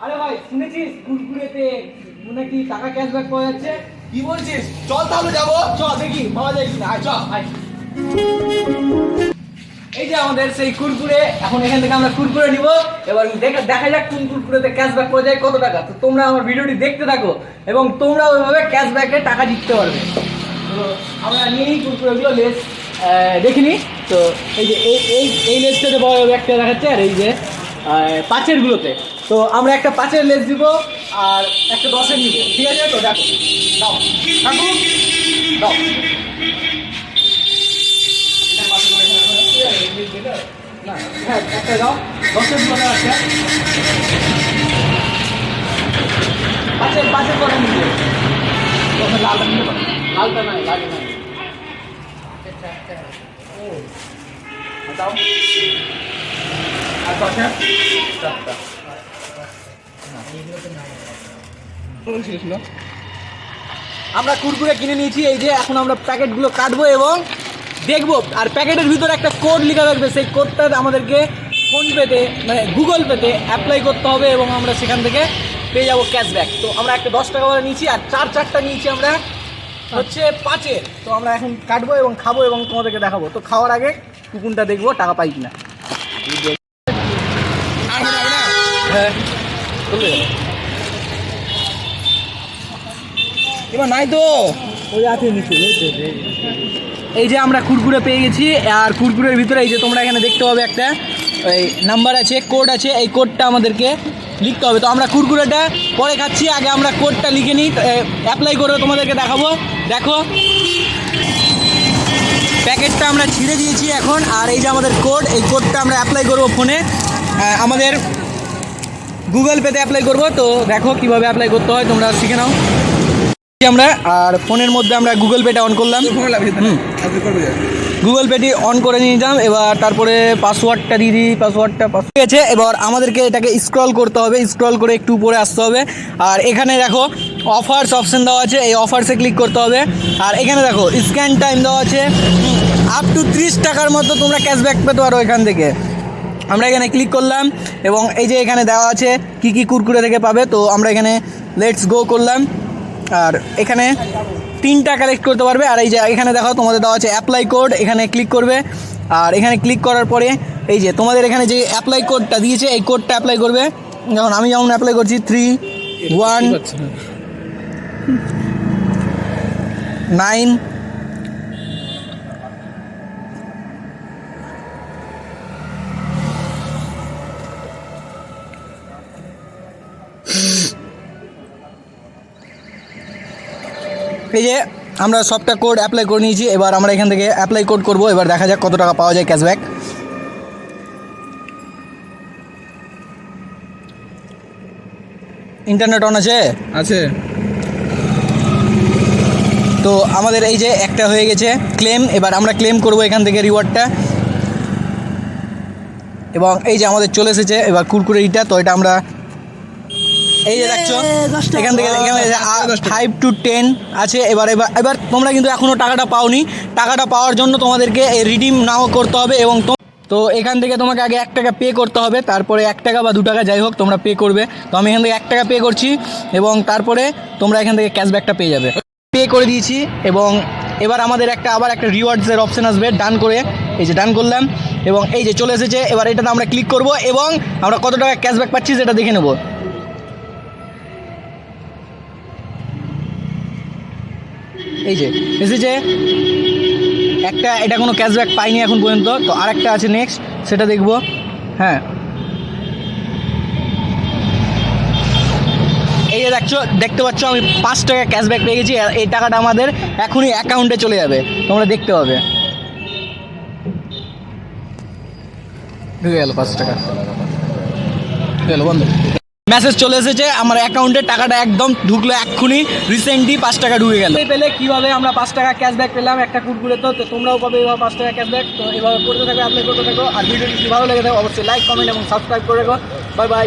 আরে ভাই শুনেছিস কুরকুরেতে নাকি টাকা ক্যাশব্যাক পাওয়া যাচ্ছে? কি বলছিস? চল তাহলে যাবো। চল দেখি পাওয়া যায় কিনা। আয় চল আয়। এই যে আমাদের সেই কুরকুরে, এখন এখান থেকে আমরা কুরকুরে নিব। এবার দেখা যাক কোন কুরকুরেতে ক্যাশব্যাক পাওয়া যায়, কত টাকা। তো তোমরা আমার ভিডিওটি দেখতে থাকো এবং তোমরা ওইভাবে ক্যাশব্যাকে টাকা জিততে পারবে। তো আমরা নিয়েই কুরকুরেগুলো লেস দেখিনি। তো এই যে এই লেসটাতে পাওয়া যাবে একটা দেখাচ্ছে, আর এই যে 5-এরগুলোতে। তো আমরা একটা 5-এর লেস দিব আর একটা 10-এর নিব, ঠিক আছে? তো দেখো দাও কাকু দাও। না হ্যাঁ একটা দাও, 10-এর গুলো আছে। 5-এর কথা নিবে, লালটা নিতে পারো। লালটা নাই, লালটা নাই। দাও আর 10-এর 4টা। আমরা কুরকুরে কিনে নিয়েছি। এই যে এখন আমরা প্যাকেটগুলো কাটবো এবং দেখবো, আর প্যাকেটের ভিতরে একটা কোড লেখা থাকবে। সেই কোডটা আমাদেরকে ফোনপেতে মানে গুগল পেতে অ্যাপ্লাই করতে হবে এবং আমরা সেখান থেকে পেয়ে যাবো ক্যাশব্যাক। তো আমরা একটা 10 টাকা করে নিয়েছি আর 4টা নিয়েছি আমরা হচ্ছে 5-এর। তো আমরা এখন কাটবো এবং খাবো এবং তোমাদেরকে দেখাবো। তো খাওয়ার আগে কুকুনটা দেখবো টাকা পাই কিনা। হ্যাঁ এবার নাই তো। ওই আছে নিচে। এই যে আমরা কুরকুরে পেয়ে গেছি, আর কুরকুরের ভিতরে এই যে তোমরা এখানে দেখতে পাবে একটা এই নাম্বার আছে, কোড আছে। এই কোডটা আমাদেরকে লিখতে হবে। তো আমরা কুরকুরেটা পরে খাচ্ছি, আগে আমরা কোডটা লিখে নিই, অ্যাপ্লাই করে তোমাদেরকে দেখাবো। দেখো প্যাকেটটা আমরা ছিঁড়ে দিয়েছি এখন, আর এই যে আমাদের কোড, এই কোডটা আমরা অ্যাপ্লাই করবো ফোনে, আমাদের গুগল পেতে অ্যাপ্লাই করবো। তো দেখো কীভাবে অ্যাপ্লাই করতে হয়, তোমরা শিখে নাও। আমরা আর ফোনের মধ্যে আমরা গুগল পেটা অন করলাম। গুগল পেটি অন করে নিয়ে নিলাম। এবার তারপরে পাসওয়ার্ডটা দিয়ে দিই। পাসওয়ার্ডটা আছে। এবার আমাদেরকে এটাকে স্ক্রল করতে হবে, স্ক্রল করে একটু উপরে আসতে হবে। আর এখানে দেখো অফার্স অপশান দেওয়া আছে, এই অফার্সে ক্লিক করতে হবে। আর এখানে দেখো স্ক্যান টাইম দেওয়া আছে, আপ টু 30 টাকার মতো তোমরা ক্যাশব্যাক পেতে পারো এখান থেকে। আমরা এখানে ক্লিক করলাম এবং এই যে এখানে দেওয়া আছে কি কি কুরকুরে থেকে পাবে। তো আমরা এখানে লেটস গো করলাম, আর এখানে 3টা কালেক্ট করতে পারবে। আর এই যে এখানে দেখো তোমাদের দেওয়া আছে অ্যাপ্লাই কোড, এখানে ক্লিক করবে। আর এখানে ক্লিক করার পরে এই যে তোমাদের এখানে যে অ্যাপ্লাই কোডটা দিয়েছে, এই কোডটা অ্যাপ্লাই করবে। যেমন আমি যেমন অ্যাপ্লাই করছি 3, 1, 9। এই যে আমরা সবটা কোড অ্যাপ্লাই করে নিয়েছি। এবার আমরা এখান থেকে অ্যাপ্লাই কোড করব। এবার দেখা যাক কত টাকা পাওয়া যায় ক্যাশব্যাক। ইন্টারনেট অন আছে? আছে। তো আমাদের এই যে একটা হয়ে গেছে ক্লেম। এবার আমরা ক্লেম করব এখান থেকে রিওয়ার্ডটা। এবং এই যে আমাদের চলে এসেছে এবার কুরকুরে ইটা। তো এটা আমরা এই যে দেখছো এখান থেকে 5 to 10 আছে। এবার তোমরা কিন্তু এখনও টাকাটা পাওনি। টাকাটা পাওয়ার জন্য তোমাদেরকে রিডিম নাও করতে হবে এবং তো এখান থেকে তোমাকে আগে 1 টাকা পে করতে হবে, তারপরে 1 টাকা বা 2 টাকা যাই হোক তোমরা পে করবে। তো আমি এখান থেকে 1 টাকা পে করছি এবং তারপরে তোমরা এখান থেকে ক্যাশব্যাকটা পেয়ে যাবে। পে করে দিয়েছি এবং এবার আমাদের আবার একটা রিওয়ার্ডসের অপশান আসবে। ডান করে এই যে ডান করলাম এবং এই যে চলে এসেছে। এবার এটাতে আমরা ক্লিক করব এবং আমরা কত টাকা ক্যাশব্যাক পাচ্ছি সেটা দেখে নেব। এই যে এসেছে একটা, এটা কোনো ক্যাশব্যাক পাইনি এখন পর্যন্ত। তো আরেকটা আছে নেক্সট, সেটা দেখব। হ্যাঁ এই যে দেখতে পাচ্ছ আমি 5 টাকা ক্যাশব্যাক পেয়ে গেছি। এই টাকাটা আমাদের এখনই অ্যাকাউন্টে চলে যাবে, তোমরা দেখতে পাবে। ঢুকে গেল 5 টাকা, গেল বন্ধ। মেসেজ চলে এসেছে আমার অ্যাকাউন্টে, টাকাটা একদম ঢুকলো এক্ষুনি, রিসেন্টলি 5 টাকা ঢুকে গেল। পেলে কীভাবে আমরা 5 টাকা ক্যাশব্যাক পেলাম একটা কুরকুরে। তো তোমরাও পাবে এবার 5 টাকা ক্যাশব্যাক। তো এভাবে করতে থাকো, অ্যাপ্লাই করতে থাকো। আর ভিডিওটি যদি ভালো লেগে থাকে অবশ্যই লাইক, কমেন্ট এবং সাবস্ক্রাইব করে রাখো। Bye bye.